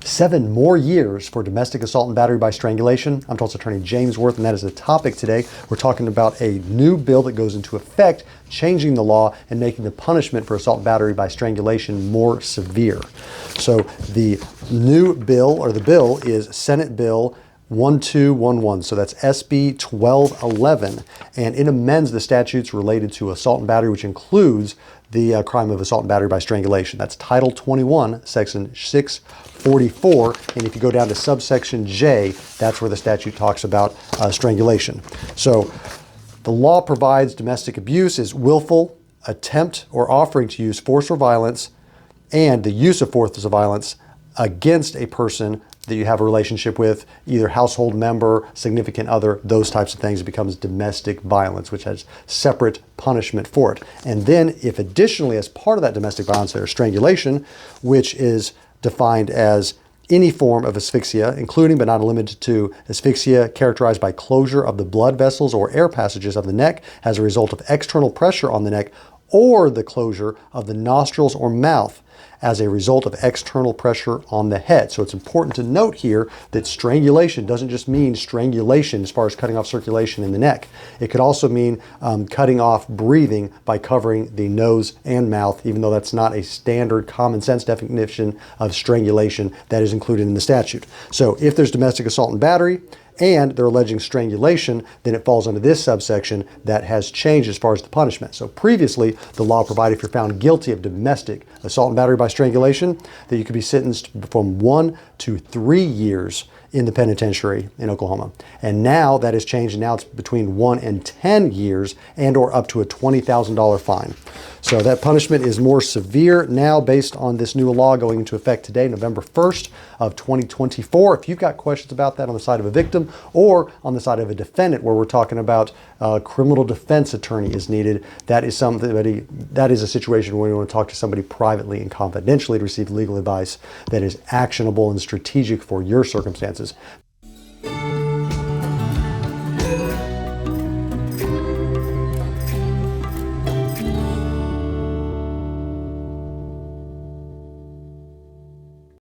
7 more years for domestic assault and battery by strangulation. I'm Tulsa Attorney James Worth, and that is the topic today. We're talking about a new bill that goes into effect, changing the law and making the punishment for assault and battery by strangulation more severe. So the new bill, or the bill, is Senate Bill 1211. So that's SB 1211, and it amends the statutes related to assault and battery, which includes the crime of assault and battery by strangulation. That's Title 21, Section 644, and if you go down to subsection J, that's where the statute talks about strangulation. So the law provides domestic abuse is willful attempt or offering to use force or violence, and the use of force or violence against a person that you have a relationship with, either household member, significant other, those types of things. It becomes domestic violence, which has separate punishment for it. And then if additionally, as part of that domestic violence, there's strangulation, which is defined as any form of asphyxia, including but not limited to asphyxia characterized by closure of the blood vessels or air passages of the neck as a result of external pressure on the neck, or the closure of the nostrils or mouth as a result of external pressure on the head. So it's important to note here that strangulation doesn't just mean strangulation as far as cutting off circulation in the neck. It could also mean cutting off breathing by covering the nose and mouth, even though that's not a standard common sense definition of strangulation that is included in the statute. So if there's domestic assault and battery, and they're alleging strangulation, then it falls under this subsection that has changed as far as the punishment. So previously, the law provided if you're found guilty of domestic assault and battery by strangulation, that you could be sentenced from 1 to 3 years in the penitentiary in Oklahoma. And now that has changed, and now it's between 1 and 10 years and or up to a $20,000 fine. So that punishment is more severe now based on this new law going into effect today, November 1st of 2024. If you've got questions about that on the side of a victim or on the side of a defendant, where we're talking about a criminal defense attorney is needed, that is a situation where you want to talk to somebody privately and confidentially to receive legal advice that is actionable and strategic for your circumstances.